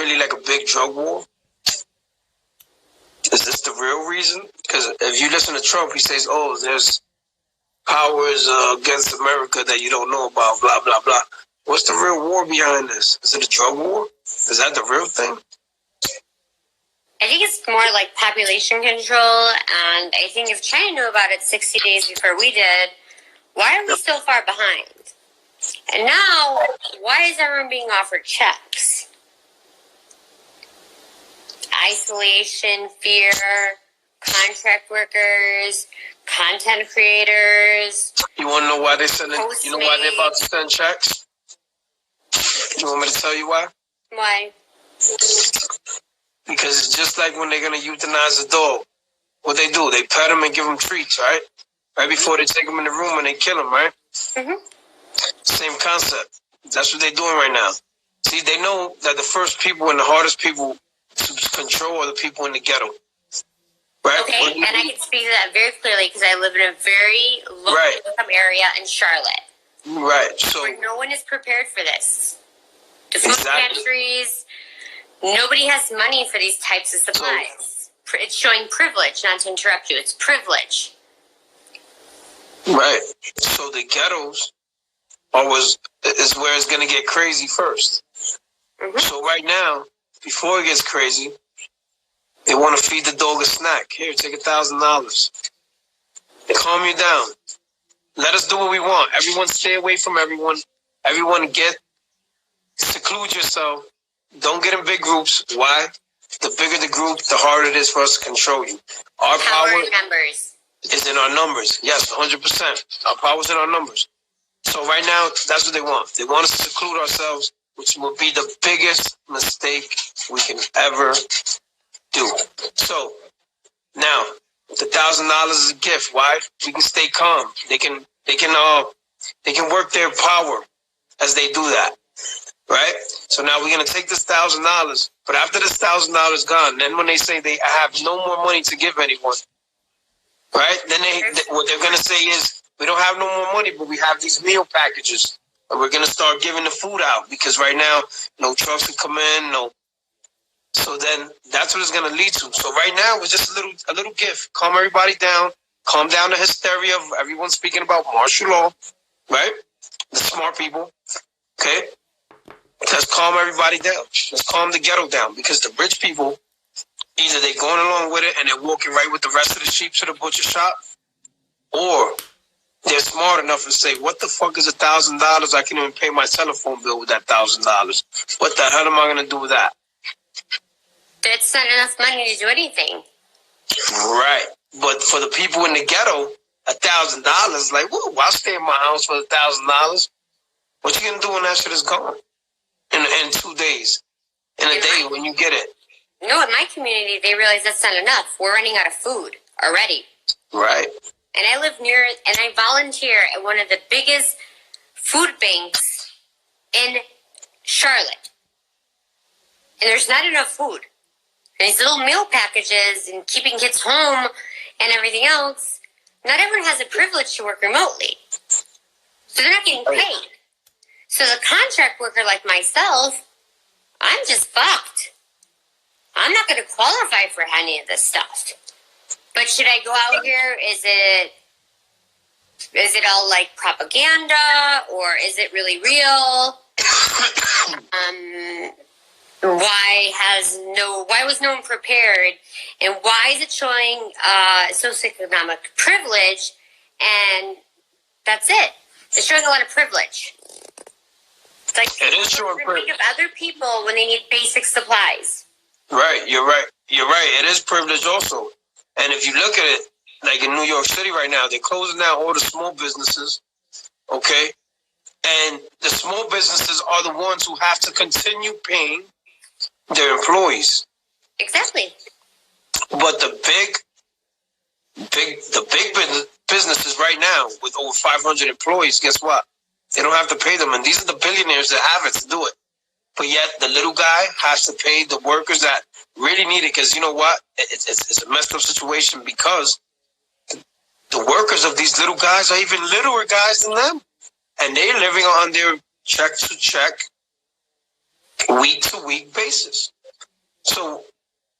really like a big drug war? Is this the real reason? Because if you listen to Trump, he says, "Oh, there's powers against America that you don't know about." Blah blah blah. What's the real war behind this? Is it a drug war? Is that the real thing? I think it's more like population control, and I think if China knew about it 60 days before we did, why are we so far behind? And now, why is everyone being offered checks? Isolation, fear, contract workers, content creators. You want to know why they're sending? You know why they're about to send checks? You want me to tell you why? Why? Because it's just like when they're going to euthanize a dog. What they do, they pet him and give him treats, right? Right before they take him in the room and they kill him, right? Mm-hmm. Same concept. That's what they're doing right now. See, they know that the first people and the hardest people to control are the people in the ghetto. Right? Okay, and I can speak to that very clearly because I live in a very low-income area in Charlotte. Right. So where no one is prepared for this. The food pantries, nobody has money for these types of supplies. So, it's showing privilege, not to interrupt you. It's privilege. Right. So the ghettos is where it's going to get crazy first. Mm-hmm. So right now, before it gets crazy, they want to feed the dog a snack. Here, take $1,000. Calm you down. Let us do what we want. Everyone stay away from everyone. Everyone seclude yourself. Don't get in big groups. Why? The bigger the group, the harder it is for us to control you. Our power numbers is in our numbers. Yes, 100%. Our power is in our numbers. So right now, that's what they want. They want us to seclude ourselves, which will be the biggest mistake we can ever do. So now, the $1,000 is a gift. Why? We can stay calm. They can work their power as they do that. Right? So now we're gonna take this $1,000, but after this $1,000 gone, then when they say they have no more money to give anyone, right? Then what they're gonna say is we don't have no more money, but we have these meal packages, and we're gonna start giving the food out because right now no trucks can come in, no. So then that's what it's gonna lead to. So right now it's just a little gift. Calm everybody down. Calm down the hysteria of everyone speaking about martial law, right? The smart people, okay? Let's calm everybody down. Let's calm the ghetto down because the rich people, either they're going along with it and they're walking right with the rest of the sheep to the butcher shop, or they're smart enough to say, what the fuck is $1,000? I can't even pay my telephone bill with that $1,000. What the hell am I going to do with that? That's not enough money to do anything. Right. But for the people in the ghetto, $1,000, like, whoa, I'll stay in my house for $1,000. What you going to do when that shit is gone? In 2 days, in a day when you get it. No, in my community, they realize that's not enough. We're running out of food already. Right. And I live near, and I volunteer at one of the biggest food banks in Charlotte. And there's not enough food. And these little meal packages and keeping kids home and everything else, not everyone has the privilege to work remotely. So they're not getting paid. So the contract worker like myself, I'm just fucked. I'm not going to qualify for any of this stuff. But should I go out here? Is it all like propaganda, or is it really real? Why was no one prepared? And why is it showing socioeconomic privilege? And that's it. It's showing a lot of privilege. Like, it is showing privilege. Think of other people when they need basic supplies. Right, you're right. You're right. It is privilege also. And if you look at it, like in New York City right now, they're closing down all the small businesses, okay? And the small businesses are the ones who have to continue paying their employees. Exactly. But the big businesses right now with over 500 employees, guess what? They don't have to pay them, and these are the billionaires that have it to do it. But yet the little guy has to pay the workers that really need it, because you know what? It's a messed up situation because the workers of these little guys are even littler guys than them. And they're living on their check-to-check, week-to-week basis. So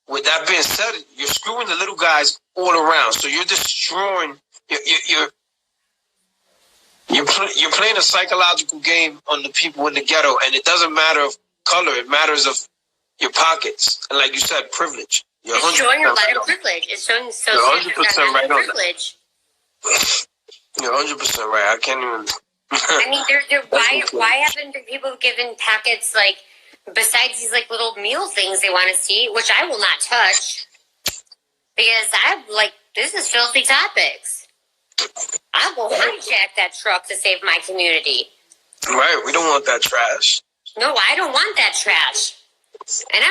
with that being said, you're screwing the little guys all around. So you're destroying. You're playing a psychological game on the people in the ghetto, and it doesn't matter of color. It matters of your pockets, and like you said, privilege. It's showing a lot of privilege. It's showing so you're 100% right on privilege. You're 100% right. I can't even. I mean, why haven't people given packets like besides these like little meal things they want to see, which I will not touch because I'm like, this is filthy topics. I will hijack that truck to save my community. Right, we don't want that trash. No, I don't want that trash. And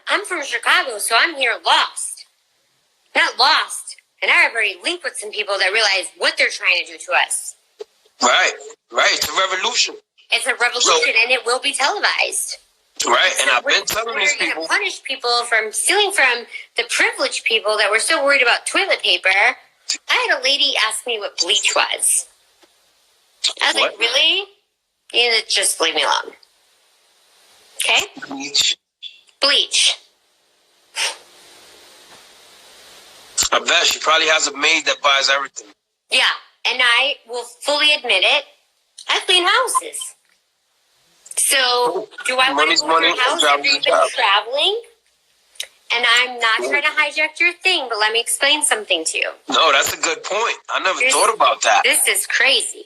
I'm from Chicago, so I'm here lost. Not lost. And I already linked with some people that realize what they're trying to do to us. Right. It's a revolution. It's a revolution, and it will be televised. Right, and I've been telling these people. We're going to punish people from stealing from the privileged people that were so worried about toilet paper. I had a lady ask me what bleach was. I was like, really? You need to just leave me alone. Okay? Bleach. I bet she probably has a maid that buys everything. Yeah, and I will fully admit it. I clean houses. So, do I want to go to your house after you've been traveling? And I'm not trying to hijack your thing, but let me explain something to you. No, that's a good point. I never thought about that. This is crazy.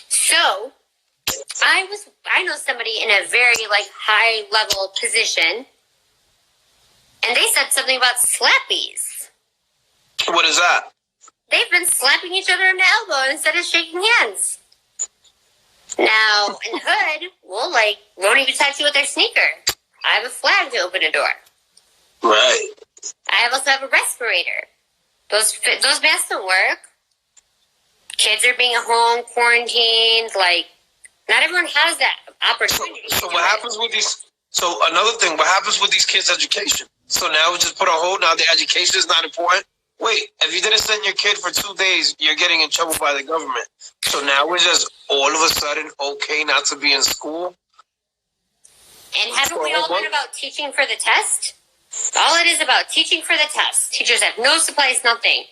So, I know somebody in a very high level position, and they said something about slappies. What is that? They've been slapping each other in the elbow instead of shaking hands. Now, in the hood, won't even touch you with their sneaker. I have a flag to open a door. Right. I also have a respirator. Those masks don't work. Kids are being at home, quarantined. Not everyone has that opportunity. So what happens with these? So another thing, what happens with these kids' education? So now we just put a hold. Now the education is not important. Wait, if you didn't send your kid for 2 days, you're getting in trouble by the government. So now we're just all of a sudden okay not to be in school. And haven't we all been about teaching for the test? All it is about teaching for the test. Teachers have no supplies, nothing.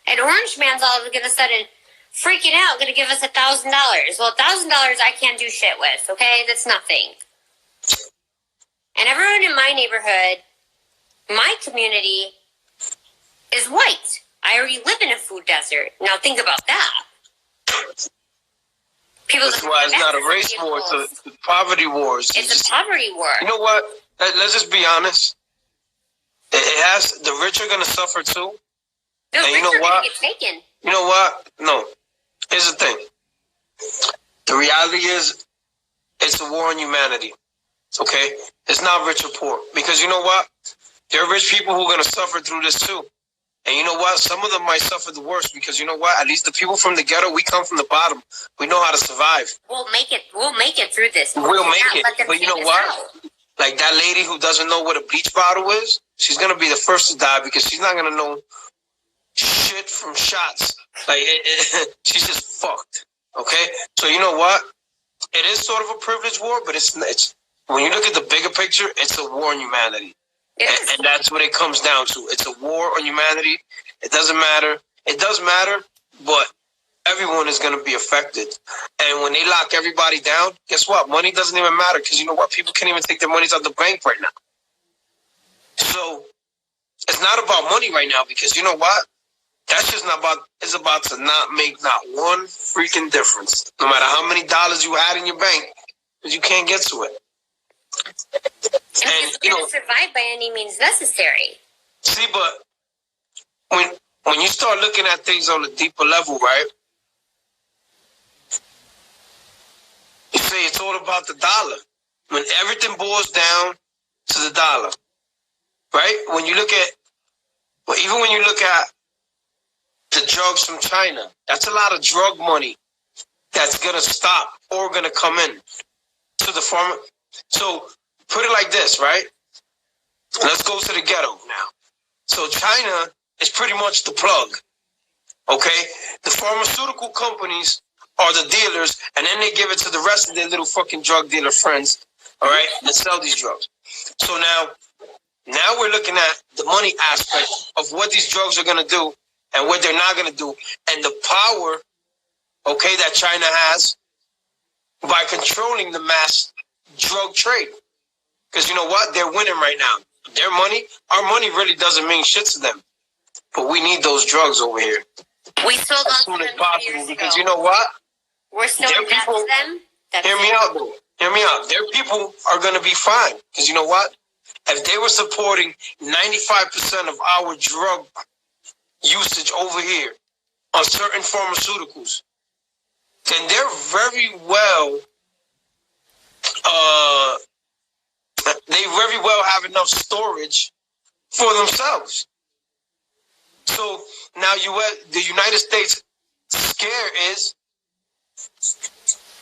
And Orange Man's all of a sudden freaking out, going to give us $1,000. Well, $1,000 I can't do shit with, okay? That's nothing. And everyone in my neighborhood, my community, is white. I already live in a food desert. Now think about that. That's why it's not a race war, it's a poverty wars. It's a poverty war. You know what? Let's just be honest. It has, the rich are going to suffer too. The and rich you know are what? going to get taken. You know what? No. Here's the thing. The reality is, it's a war on humanity. Okay? It's not rich or poor. Because you know what? There are rich people who are going to suffer through this too. And you know what? Some of them might suffer the worst because you know what? At least the people from the ghetto, we come from the bottom. We know how to survive. We'll make it through this. We'll make it. But you know what? Like that lady who doesn't know what a bleach bottle is, she's going to be the first to die because she's not going to know shit from shots. She's just fucked. Okay? So you know what? It is sort of a privilege war, but it's when you look at the bigger picture, it's a war on humanity. And that's what it comes down to. It's a war on humanity. It doesn't matter. It does matter, but everyone is going to be affected. And when they lock everybody down, guess what? Money doesn't even matter because you know what? People can't even take their monies out the bank right now. So it's not about money right now because you know what? That's just not about, it's about to not make not one freaking difference. No matter how many dollars you had in your bank, because you can't get to it. And you know, survive by any means necessary. See, but when you start looking at things on a deeper level, right? You say it's all about the dollar. When everything boils down to the dollar, right? When you look at, well, even when you look at the drugs from China, that's a lot of drug money that's gonna stop or gonna come in to the farmer. So put it like this, right? Let's go to the ghetto now. So China is pretty much the plug, okay? The pharmaceutical companies are the dealers, and then they give it to the rest of their little fucking drug dealer friends, all right, that sell these drugs. So now, Now we're looking at the money aspect of what these drugs are going to do and what they're not going to do, and the power, okay, that China has by controlling the mass drug trade. Because you know what? They're winning right now. Their money, our money really doesn't mean shit to them. But we need those drugs over here. We sold As out to soon as them 2 possible. years Because ago. you know what? We're still Their in debt people- to them. That's Hear me it. out, though. Hear me out. Their people are going to be fine. Because you know what? If they were supporting 95% of our drug usage over here on certain pharmaceuticals, then they're very well, they very well have enough storage for themselves. So now the United States scare is,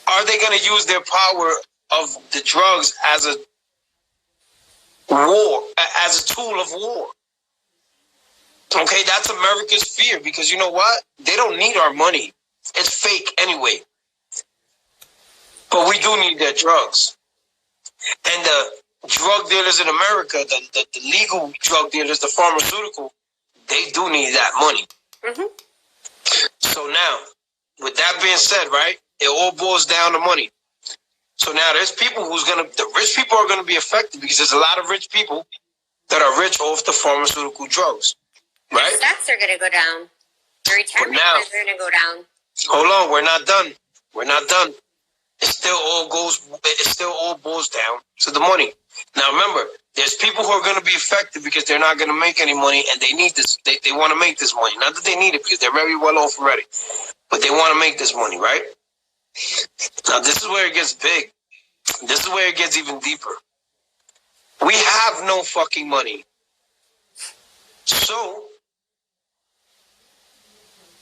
are they going to use their power of the drugs as a war, as a tool of war? Okay, that's America's fear, because you know what? They don't need our money. It's fake anyway. But we do need their drugs. And the drug dealers in America, the legal drug dealers, the pharmaceutical, they do need that money. Mm-hmm. So now, with that being said, right, it all boils down to money. So now there's people the rich people are going to be affected, because there's a lot of rich people that are rich off the pharmaceutical drugs, right? Stocks are going to go down. The retirement now- funds are going to go down. Hold on, we're not done. We're not done. It still all boils down to the money. Now remember, there's people who are going to be affected because they're not going to make any money, and they need this. They want to make this money. Not that they need it, because they're very well off already, but they want to make this money, right? Now this is where it gets big. This is where it gets even deeper. We have no fucking money. So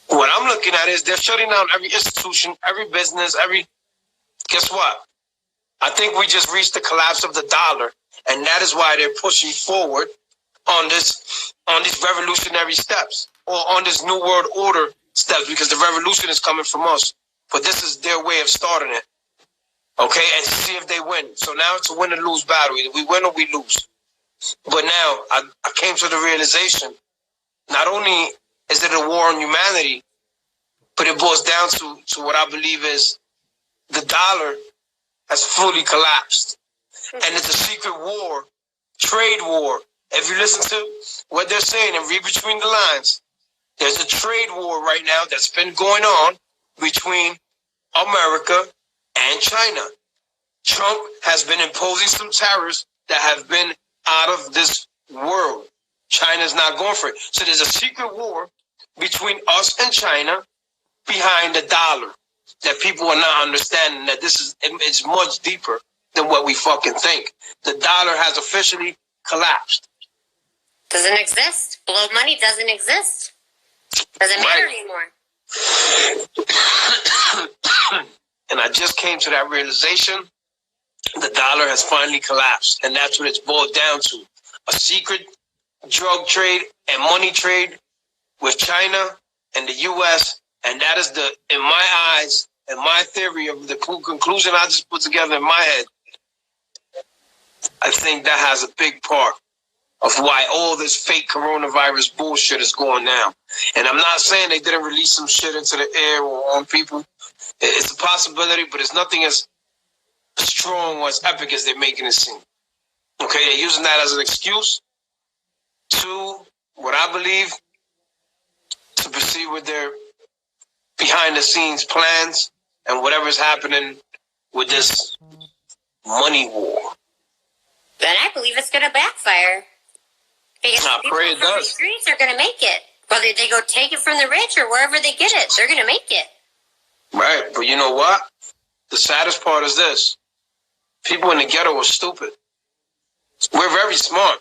what I'm looking at is they're shutting down every institution, every business, guess what? I think we just reached the collapse of the dollar, and that is why they're pushing forward on these revolutionary steps, or on this new world order steps, because the revolution is coming from us. But this is their way of starting it. Okay, and see if they win. So now it's a win or lose battle. Either we win or we lose. But now I came to the realization, not only is it a war on humanity, but it boils down to what I believe is the dollar has fully collapsed. And it's a secret war, trade war. If you listen to what they're saying and read between the lines, there's a trade war right now that's been going on between America and China. Trump has been imposing some tariffs that have been out of this world. China's not going for it. So there's a secret war between us and China behind the dollar that people are not understanding, that it's much deeper than what we fucking think. The dollar has officially collapsed. Doesn't exist. Blow money doesn't exist. Doesn't matter anymore. And I just came to that realization. The dollar has finally collapsed. And that's what it's boiled down to. A secret drug trade and money trade with China and the U.S. And that is in my eyes, and my theory of the conclusion I just put together in my head, I think that has a big part of why all this fake coronavirus bullshit is going down. And I'm not saying they didn't release some shit into the air or on people. It's a possibility, but it's nothing as strong or as epic as they're making it seem. Okay, they're using that as an excuse to, what I believe, to proceed with their behind-the-scenes plans and whatever's happening with this money war. Then I believe it's going to backfire. Because I people pray it from the does. streets are going to make it. Whether they go take it from the rich or wherever they get it, they're going to make it. Right, but you know what? The saddest part is this. People in the ghetto are stupid. We're very smart.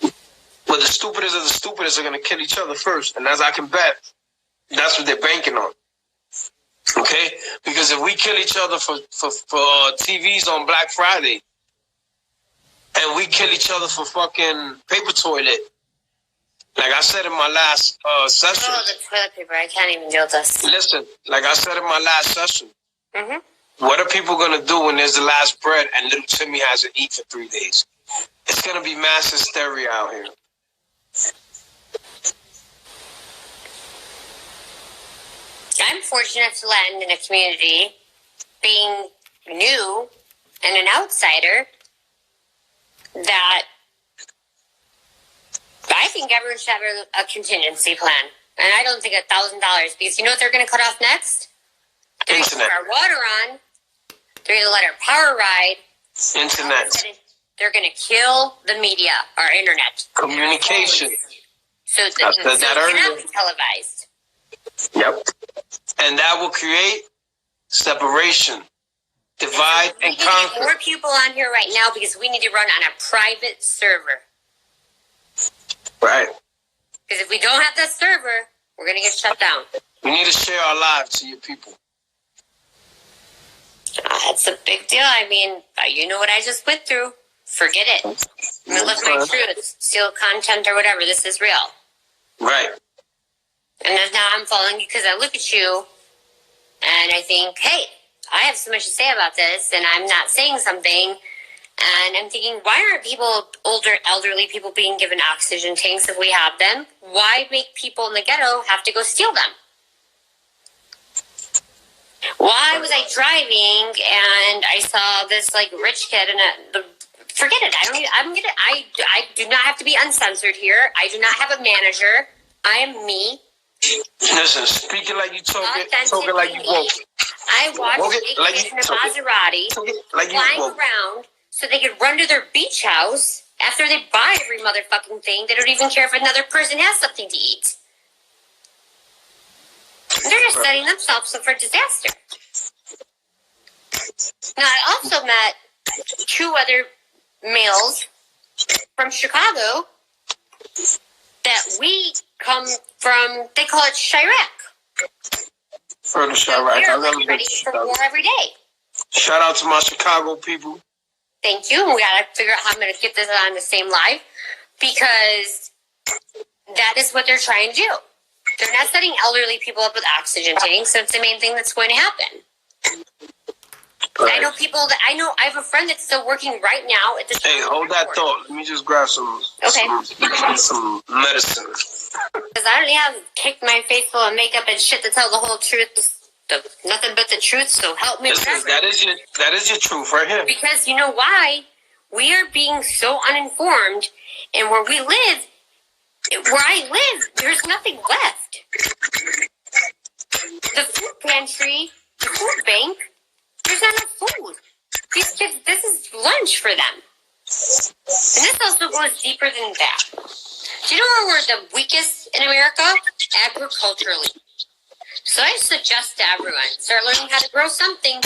But the stupidest of the stupidest are going to kill each other first. And as I can bet, that's what they're banking on. Okay? Because if we kill each other for TVs on Black Friday, and we kill each other for fucking paper toilet, like I said in my last session. Oh, the toilet paper. I can't even deal with this. Listen, like I said in my last session, Mm-hmm. what are people going to do when there's the last bread and little Timmy hasn't eaten for 3 days? it's going to be mass hysteria out here. I'm fortunate to land in a community, being new and an outsider, that I think everyone should have a contingency plan. And I don't think $1,000, because you know what they're going to cut off next? They're going to put our water on. They're going to let our power ride. Internet. They're going to kill the media, our internet. Communication. So it cannot be televised. Yep. And that will create separation, divide, and conquer. We need more people on here right now because we need to run on a private server. Right. Because if we don't have that server, we're going to get shut down. We need to share our lives to your people. That's a big deal. I mean, you know what I just went through. Forget it. I'm going to live my truth, steal content or whatever. This is real. Right. And then now I'm following you because I look at you and I think, hey, I have so much to say about this and I'm not saying something. And I'm thinking, why aren't people, elderly people, being given oxygen tanks if we have them? Why make people in the ghetto have to go steal them? Why was I driving and I saw this like rich kid and forget it. I do not have to be uncensored here. I do not have a manager. I am me. Listen, speaking like you talking like you woke. I watched kids in a Maserati flying around so they could run to their beach house after they buy every motherfucking thing. They don't even care if another person has something to eat. They're just setting themselves up for disaster. Now, I also met 2 other males from Chicago that we come from, they call it Chirac. From Chirac. So we're ready for war every day. Shout out to my Chicago people. Thank you. We got to figure out how I'm going to get this on the same live, because that is what they're trying to do. They're not setting elderly people up with oxygen tanks, so it's the main thing that's going to happen. Right. I know people that I have a friend that's still working right now at the. Hey, hold that thought. Let me just grab some medicine. Because I already have caked my face full of makeup and shit to tell the whole truth, nothing but the truth. So help me. Listen, that is your truth right here. Because you know why? We are being so uninformed, and where I live, there's nothing left. The food pantry, the food bank. There's not enough food. These kids, this is lunch for them. And this also goes deeper than that. Do you know where we're the weakest in America? Agriculturally. So I suggest to everyone, start learning how to grow something.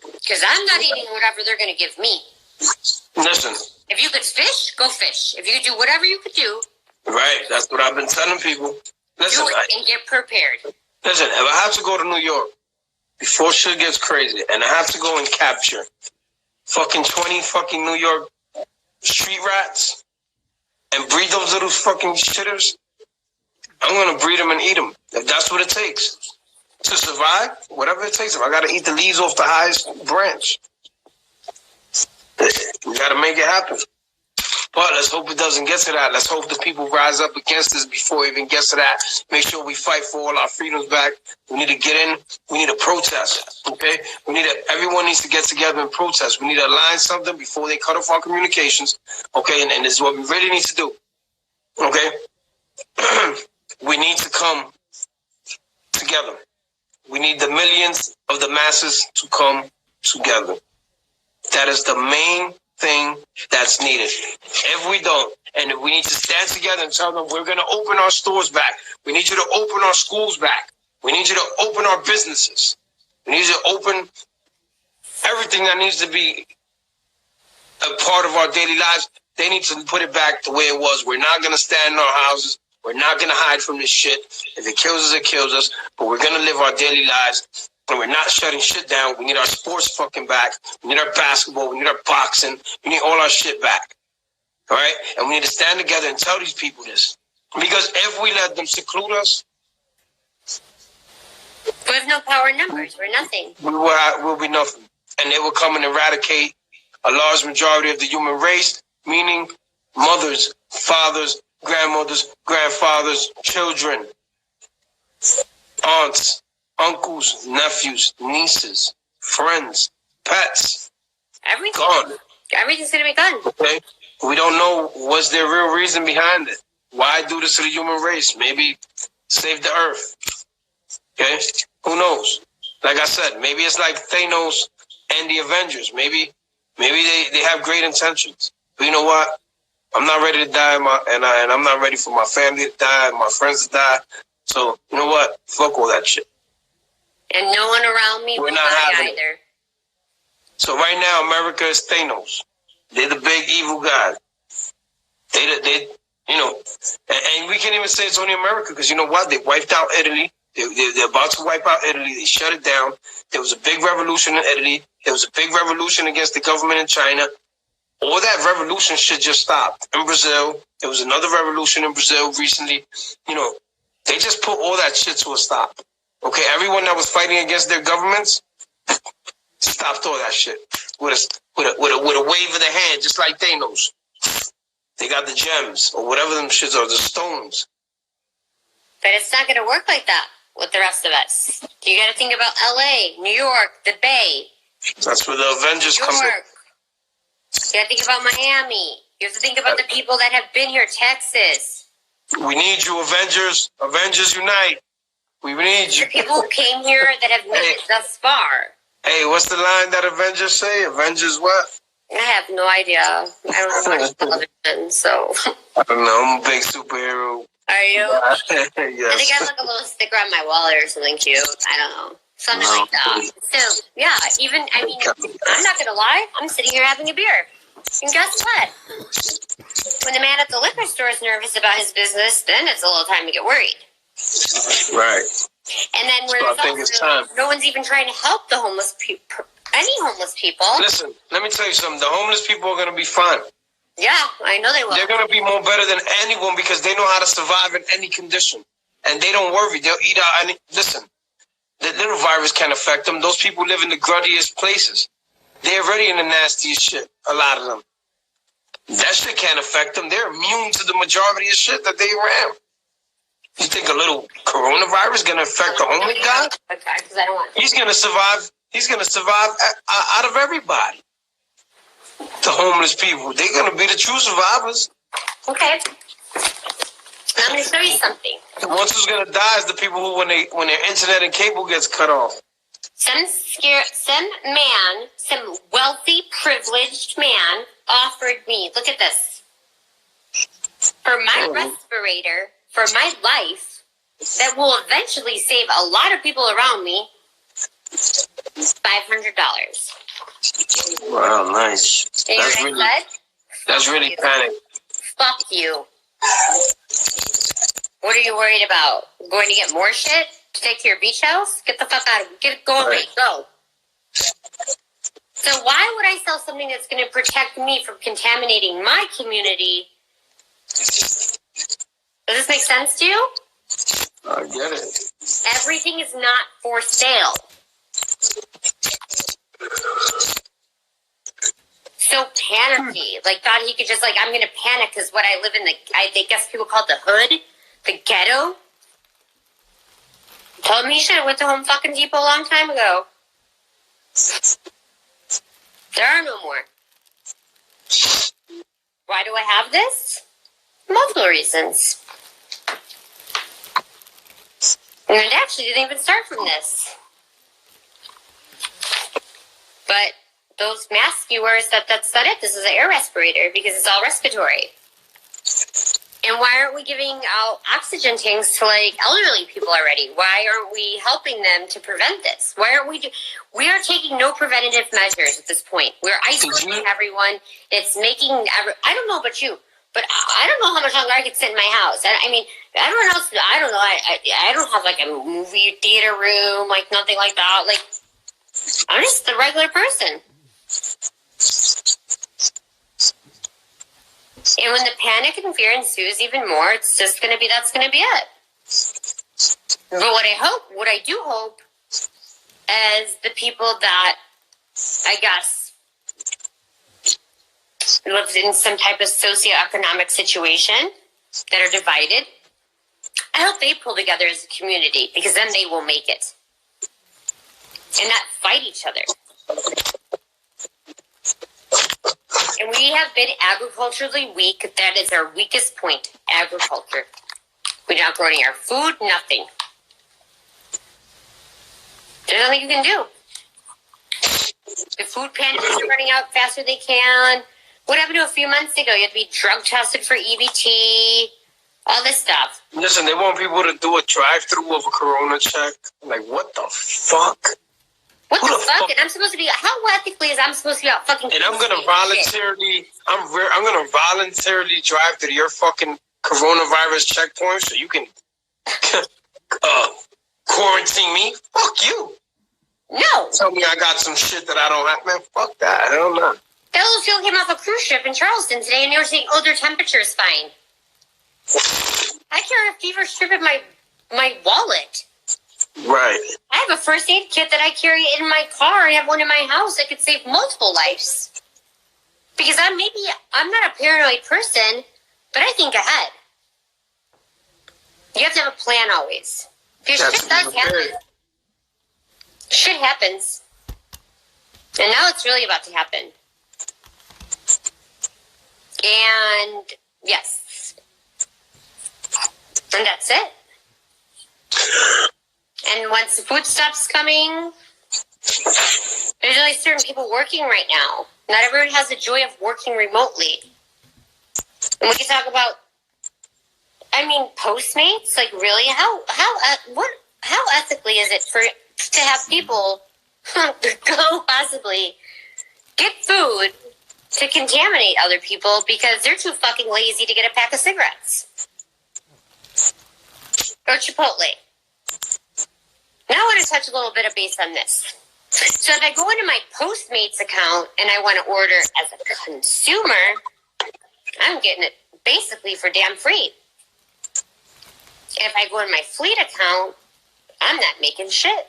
Because I'm not eating whatever they're going to give me. Listen. If you could fish, go fish. If you could do whatever you could do. Right, that's what I've been telling people. Listen, do it and get prepared. Listen, if I have to go to New York, before shit gets crazy, and I have to go and capture fucking 20 fucking New York street rats and breed those little fucking shitters, I'm gonna breed them and eat them. If that's what it takes to survive, whatever it takes. If I gotta eat the leaves off the highest branch, we gotta make it happen. But let's hope it doesn't get to that. Let's hope the people rise up against this before it even gets to that. Make sure we fight for all our freedoms back. We need to get in. We need to protest, okay? Everyone needs to get together and protest. We need to align something before they cut off our communications, okay? And this is what we really need to do, okay? We need to come together. We need the millions of the masses to come together. That is the main thing that's needed. If we don't, and we need to stand together and tell them we're going to open our stores back. We need you to open our schools back. We need you to open our businesses. We need you to open everything that needs to be a part of our daily lives. They need to put it back the way it was. We're not going to stand in our houses. We're not going to hide from this shit. If it kills us, it kills us. But we're going to live our daily lives. And we're not shutting shit down. We need our sports fucking back. We need our basketball. We need our boxing. We need all our shit back. All right? And we need to stand together and tell these people this. Because if we let them seclude us, we have no power in numbers. We're nothing. We'll be nothing. And they will come and eradicate a large majority of the human race. meaning mothers, fathers, grandmothers, grandfathers, children, aunts, uncles, nephews, nieces, friends, pets. Everything. Gone. Everything's gonna be gone. Okay? We don't know what's their real reason behind it. Why do this to the human race? Maybe save the earth. Okay? Who knows? Like I said, maybe it's like Thanos and the Avengers. Maybe they have great intentions. But you know what? I'm not ready to die, and I'm not ready for my family to die, and my friends to die. So you know what? Fuck all that shit. And no one around me will die either. So right now, America is Thanos. They're the big evil guy. They you know, and we can't even say it's only America because you know what? They wiped out Italy. They're about to wipe out Italy. They shut it down. There was a big revolution in Italy. There was a big revolution against the government in China. All that revolution should just stop. In Brazil, there was another revolution in Brazil recently. You know, they just put all that shit to a stop. Okay, everyone that was fighting against their governments stopped all that shit with a wave of the hand, just like Thanos. They got the gems or whatever them shits are, the stones. But it's not going to work like that with the rest of us. You got to think about LA, New York, the Bay. That's where the Avengers come in. You got to think about Miami. You have to think about the people that have been here, Texas. We need you, Avengers. Avengers unite. We need you. The people who came here that have made it thus far. Hey, what's the line that Avengers say? Avengers what? I have no idea. I don't watch television, so. I don't know. I'm a big superhero. Are you? Yes. I think I have like a little sticker on my wallet or something cute. I don't know. Something like that. So, yeah, I'm not going to lie. I'm sitting here having a beer. And guess what? When the man at the liquor store is nervous about his business, then it's a little time to get worried. Right. And then no one's even trying to help the homeless people, any homeless people. Listen, let me tell you something. The homeless people are going to be fine. Yeah, I know they will. They're going to be more better than anyone because they know how to survive in any condition. And they don't worry. They'll eat out. Listen, the little virus can't affect them. Those people live in the gruddiest places. They're already in the nastiest shit, a lot of them. That shit can't affect them. They're immune to the majority of shit that they around. You think a little coronavirus going to affect the homeless guy? He's going to survive. He's going to survive out of everybody. The homeless people. They're going to be the true survivors. Okay. I'm going to show you something. The ones who's going to die is the people who, when their internet and cable gets cut off. Some wealthy, privileged man offered me, look at this, for my respirator, for my life, that will eventually save a lot of people around me, $500. Wow, nice. That's really panic. Fuck you. What are you worried about? Going to get more shit to take to your beach house? Get the fuck out of it. Go away. Go. So why would I sell something that's going to protect me from contaminating my community? Does this make sense to you? I get it. Everything is not for sale. So panicky. Like, thought he could just, I'm going to panic because what I live in, I guess people call it the hood, the ghetto. Told me he should have went to Home fucking Depot a long time ago. There are no more. Why do I have this? Multiple reasons. And it actually didn't even start from this. But those masks you wear, that's not it. This is an air respirator because it's all respiratory. And why aren't we giving out oxygen tanks to elderly people already? Why aren't we helping them to prevent this? Why aren't we we are taking no preventative measures at this point. We're isolating everyone. It's making I don't know about you, but I don't know how much longer I could sit in my house. I mean, everyone else, I don't know. I don't have a movie theater room, nothing like that. I'm just a regular person. And when the panic and fear ensues even more, it's just going to be, that's going to be it. But what I do hope is the people that, I guess, live in some type of socioeconomic situation that are divided. I hope they pull together as a community, because then they will make it. And not fight each other. And we have been agriculturally weak. That is our weakest point, agriculture. We're not growing our food, nothing. There's nothing you can do. The food pantries are running out faster than they can. What happened to a few months ago? You had to be drug tested for EBT, all this stuff. Listen, they want people to do a drive-through of a Corona check. Like, what the fuck? What the fuck? And I'm supposed to be, how ethically is I'm supposed to be out fucking... And I'm gonna voluntarily, I'm gonna voluntarily drive to your fucking coronavirus checkpoint so you can quarantine me? Fuck you. No. Tell me I got some shit that I don't have. Man, fuck that. I don't know. That little girl came off a cruise ship in Charleston today, and they were saying, oh, their temperature's fine. I carry a fever strip in my wallet. Right. I have a first aid kit that I carry in my car. I have one in my house that could save multiple lives. Because I'm not a paranoid person, but I think ahead. You have to have a plan always. Because shit does happen. Shit happens. And now it's really about to happen. And yes. And that's it. And once the food stops coming, there's only certain people working right now. Not everyone has the joy of working remotely. And we can talk about, Postmates. Like, really, how ethically is it to have people go possibly get food to contaminate other people because they're too fucking lazy to get a pack of cigarettes or Chipotle? Now I want to touch a little bit of base on this. So if I go into my Postmates account and I want to order as a consumer, I'm getting it basically for damn free. If I go in my Fleet account, I'm not making shit.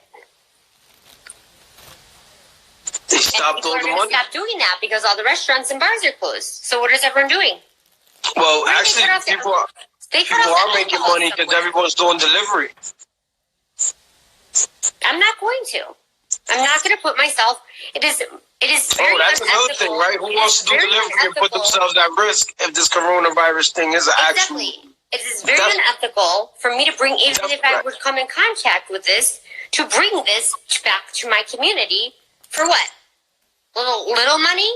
They stopped all the money. Stop doing that because all the restaurants and bars are closed. So what is everyone doing? Well, actually, people are making money because everyone's doing delivery. I'm not going to. I'm not going to put myself. It is very that's another thing, right? Who wants to do delivery and put themselves at risk if this coronavirus thing is actually? Exactly. It is very unethical for me to bring, even if I would come in contact with this, to bring this back to my community for what? Little money?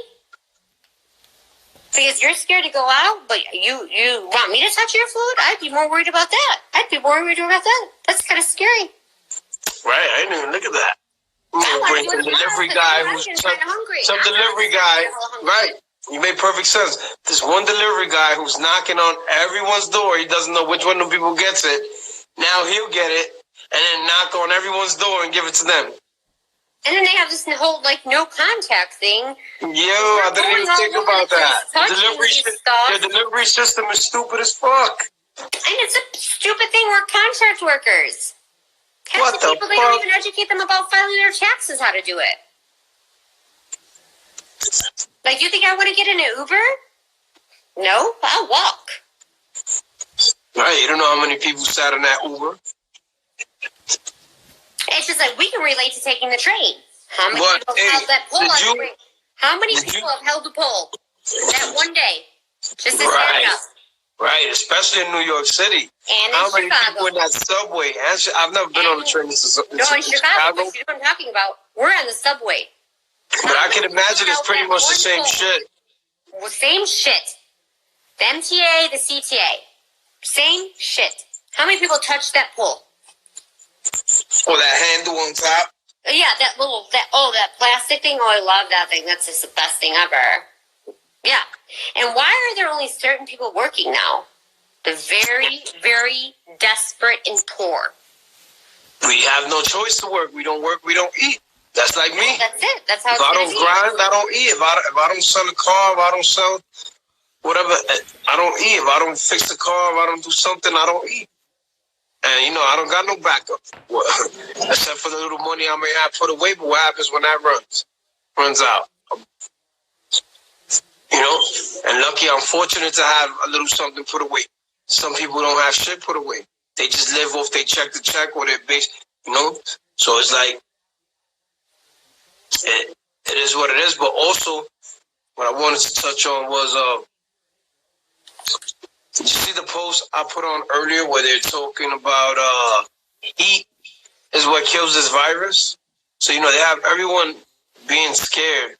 Because you're scared to go out, but you want me to touch your food? I'd be more worried about that. That's kind of scary. Right, I didn't even look at that. Bring some delivery guy who's some delivery guy. Right, you made perfect sense. This one delivery guy who's knocking on everyone's door. He doesn't know which one of the people gets it. Now he'll get it and then knock on everyone's door and give it to them. And then they have this whole no contact thing. Yo, I didn't even think about that. The delivery system is stupid as fuck. And it's a stupid thing. We're contract workers. Half the people, they don't even educate them about filing their taxes, how to do it. Like, you think I want to get in an Uber? No, I'll walk. Right, you don't know how many people sat in that Uber. It's just like we can relate to taking the train. How many people held that pole? How many people have held the pole that one day? Just to stand up. Right, especially in New York City. And how in many people in that subway? I've never been on the train. No, in Chicago, which is what I'm talking about. We're on the subway. But I can imagine it's pretty much the same shit. Well, same shit. The MTA, the CTA. Same shit. How many people touched that pole? Oh, that handle on top? Yeah, that plastic thing. Oh, I love that thing. That's just the best thing ever. Yeah. And why are there only certain people working now? The very, very desperate and poor. We have no choice to work. We don't work, we don't eat. That's like me. That's it. That's how if I don't grind, I don't eat. If I don't sell a car, if I don't sell whatever, I don't eat. If I don't fix the car, if I don't do something, I don't eat. And, I don't got no backup. Except for the little money I may have put away, but what happens when that runs out? You know, and lucky, I'm fortunate to have a little something put away. Some people don't have shit put away. They just live off they check to check or their base, you know? So it's like, it is what it is. But also, what I wanted to touch on was, did you see the post I put on earlier where they're talking about heat is what kills this virus? So, you know, they have everyone being scared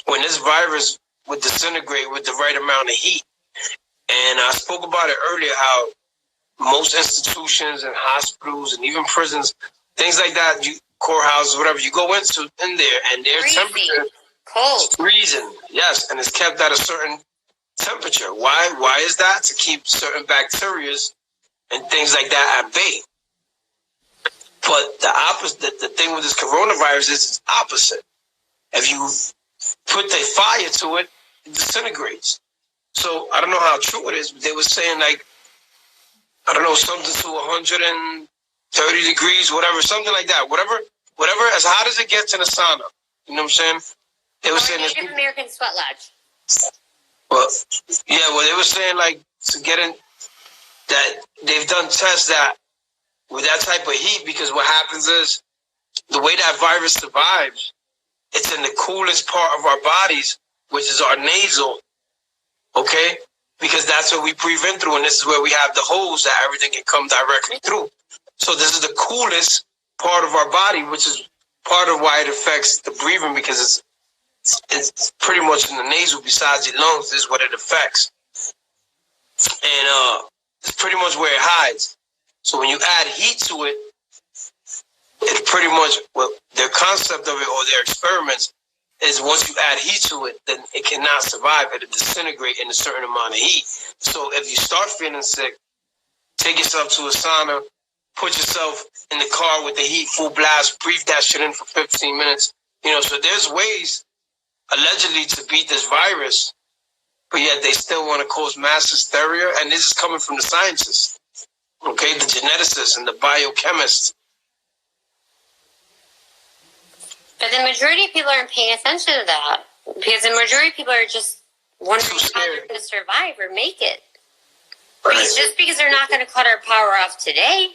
when this virus would disintegrate with the right amount of heat. And I spoke about it earlier, how most institutions and hospitals and even prisons, things like that, courthouses, whatever, you go in there and their temperature cold, freezing, yes, and it's kept at a certain temperature. Why is that? To keep certain bacteria and things like that at bay. But the opposite, the thing with this coronavirus is it's opposite. If you put the fire to it, it disintegrates. So I don't know how true it is, but they were saying like, I don't know, something to 130 degrees, whatever, something like that. Whatever, as hot as it gets in a sauna. You know what I'm saying? They were saying Native American sweat lodge. Well, yeah, well, they were saying like to get in that they've done tests that with that type of heat, because what happens is the way that virus survives, it's in the coolest part of our bodies, which is our nasal. Okay? Because that's what we breathe in through, and this is where we have the holes that everything can come directly through. So this is the coolest part of our body, which is part of why it affects the breathing, because it's pretty much in the nasal besides your lungs is what it affects. And it's pretty much where it hides. So when you add heat to it, it's pretty much, well, their concept of it or their experiments is once you add heat to it, then it cannot survive. It'll disintegrate in a certain amount of heat. So if you start feeling sick, take yourself to a sauna, put yourself in the car with the heat full blast, breathe that shit in for 15 minutes. You know, so there's ways allegedly to beat this virus, but yet they still want to cause mass hysteria. And this is coming from the scientists, okay, the geneticists and the biochemists. But the majority of people aren't paying attention to that, because the majority of people are just wondering how they're going to survive or make it. Right. Because just because they're not going to cut our power off today,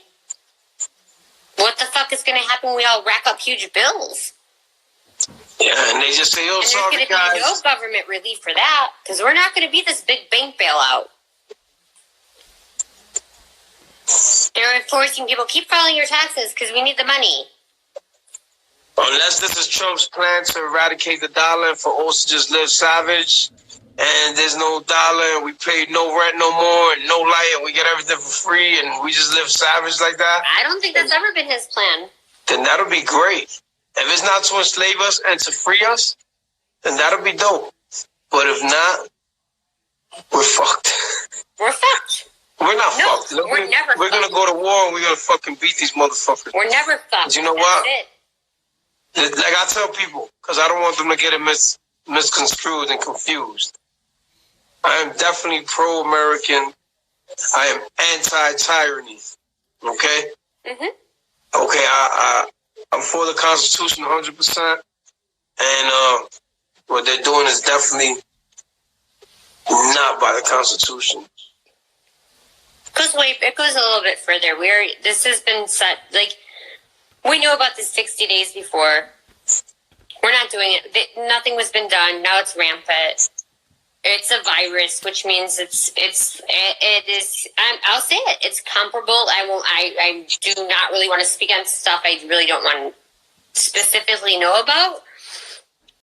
what the fuck is going to happen when we all rack up huge bills? Yeah, and they just say, oh, and sorry, there's going to be no government relief for that, because we're not going to be this big bank bailout. They're enforcing people, keep filing your taxes because we need the money. Unless this is Trump's plan to eradicate the dollar and for us to just live savage, and there's no dollar, and we pay no rent no more, and no light, and we get everything for free, and we just live savage like that. I don't think that's ever been his plan. Then that'll be great. If it's not to enslave us and to free us, then that'll be dope. But if not, we're fucked. We're fucked. We're not fucked. We're never We're going to go to war, and we're going to fucking beat these motherfuckers. We're never fucked. You know what? Like I tell people, because I don't want them to get it misconstrued and confused. I am definitely pro-American. I am anti-tyranny. Okay? Mm-hmm. Okay, I'm for the Constitution 100%. And what they're doing is definitely not by the Constitution. It goes a little bit further. This has been set, like, we knew about this 60 days before. We're not doing it. Nothing was been done. Now it's rampant. It's a virus, which means it is. I'll say it. It's comparable. I do not really want to speak on stuff I really don't want to specifically know about.